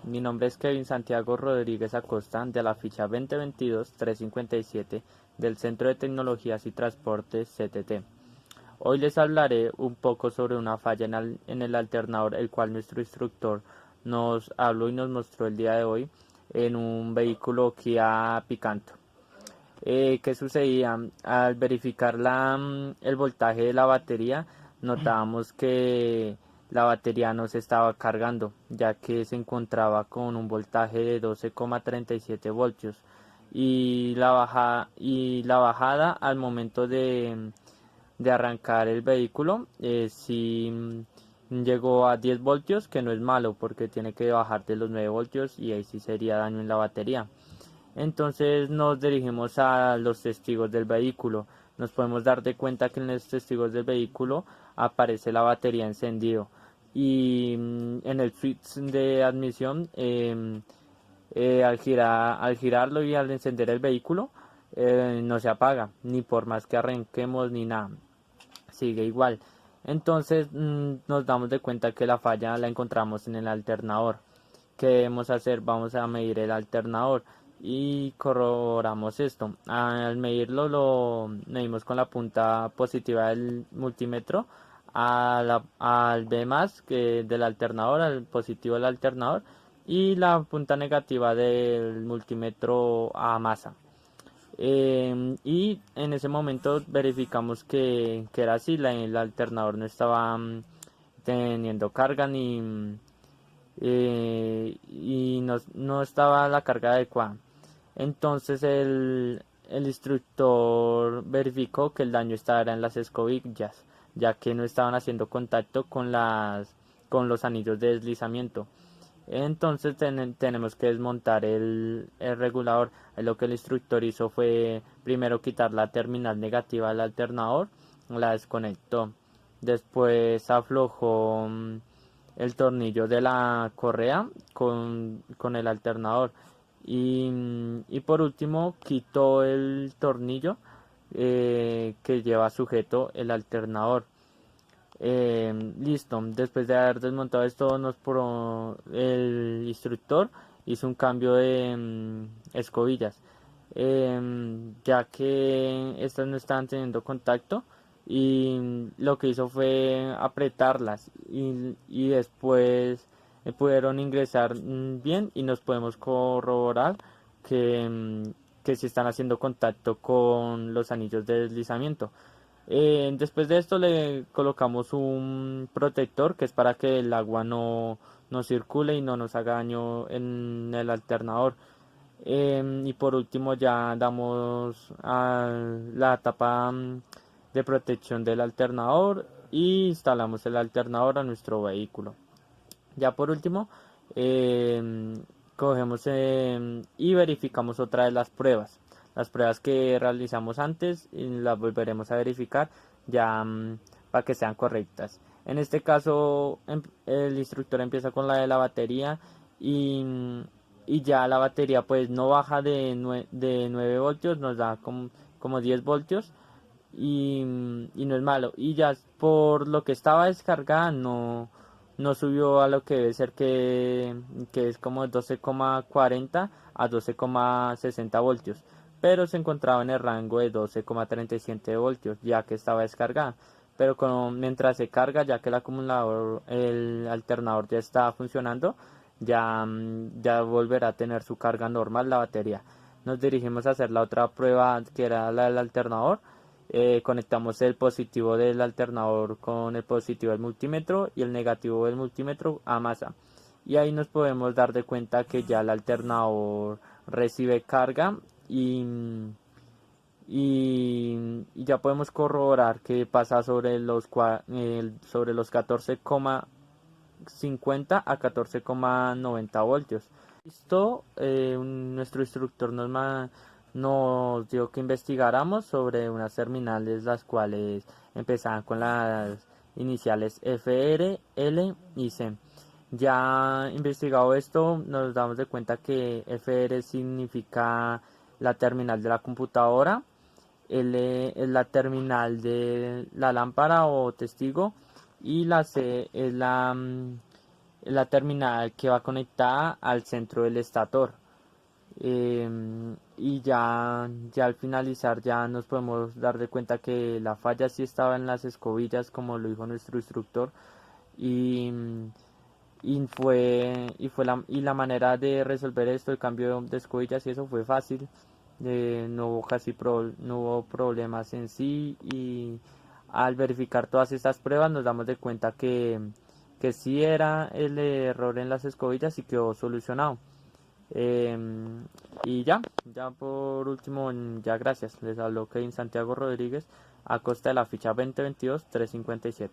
Mi nombre es Kevin Santiago Rodríguez Acosta de la ficha 2022-357 del Centro de Tecnologías y Transportes CTT. Hoy les hablaré un poco sobre una falla en el alternador, el cual nuestro instructor nos habló y nos mostró el día de hoy en un vehículo Kia Picanto. ¿Qué sucedía? Al verificar el voltaje de la batería, notábamos que la batería no se estaba cargando, ya que se encontraba con un voltaje de 12,37 voltios y la bajada al momento de arrancar el vehículo sí llegó a 10 voltios, que no es malo porque tiene que bajar de los 9 voltios y ahí sí sería daño en la batería. Entonces nos dirigimos a los testigos del vehículo. Nos podemos dar de cuenta que en los testigos del vehículo aparece la batería encendido y en el switch de admisión al girarlo y al encender el vehículo no se apaga ni por más que arranquemos ni nada, sigue igual. Entonces nos damos de cuenta que la falla la encontramos en el alternador. ¿Qué debemos hacer? Vamos a medir el alternador y corroboramos esto. Al medirlo lo medimos con la punta positiva del multímetro al B más que del alternador, al positivo del alternador, y la punta negativa del multímetro a masa. Y en ese momento verificamos que era así, el alternador no estaba teniendo carga y no estaba la carga adecuada. Entonces el instructor verificó que el daño estaba en las escobillas, ya que no estaban haciendo contacto con los anillos de deslizamiento. Entonces tenemos que desmontar el regulador. Lo que el instructor hizo fue primero quitar la terminal negativa del alternador, la desconectó. Después aflojó el tornillo de la correa con el alternador. Y por último quitó el tornillo que lleva sujeto el alternador. Listo, después de haber desmontado esto, el instructor hizo un cambio de escobillas, ya que estas no estaban teniendo contacto y lo que hizo fue apretarlas y después pudieron ingresar bien y nos podemos corroborar que se están haciendo contacto con los anillos de deslizamiento. Después de esto le colocamos un protector que es para que el agua no circule y no nos haga daño en el alternador. Y por último ya damos a la tapa de protección del alternador y instalamos el alternador a nuestro vehículo. Ya por último, cogemos y verificamos otra de las pruebas. Las pruebas que realizamos antes y las volveremos a verificar ya para que sean correctas. En este caso, el instructor empieza con la de la batería y ya la batería pues no baja de 9 voltios, nos da como 10 voltios y no es malo. Y ya por lo que estaba descargada no subió a lo que debe ser que es como 12,40 a 12,60 voltios. Pero se encontraba en el rango de 12,37 voltios ya que estaba descargada. Pero mientras se carga, ya que el alternador ya está funcionando, ya volverá a tener su carga normal la batería. Nos dirigimos a hacer la otra prueba que era la del alternador. Conectamos el positivo del alternador con el positivo del multímetro y el negativo del multímetro a masa. Y ahí nos podemos dar de cuenta que ya el alternador recibe carga y ya podemos corroborar que pasa sobre los 14,50 a 14,90 voltios. Esto nuestro instructor nos dio que investigáramos sobre unas terminales las cuales empezaban con las iniciales FR, L y C. Ya investigado esto, nos damos de cuenta que FR significa la terminal de la computadora, L es la terminal de la lámpara o testigo y la C es la terminal que va conectada al centro del estator. Y ya al finalizar ya nos podemos dar de cuenta que la falla sí estaba en las escobillas, como lo dijo nuestro instructor. Y, y la manera de resolver esto, el cambio de escobillas y eso fue fácil. No hubo no hubo problemas en sí, y al verificar todas estas pruebas nos damos de cuenta que sí era el error en las escobillas y quedó solucionado. Y ya por último, ya gracias. Les habló Kevin Santiago Rodríguez a costa de la ficha 2022-357.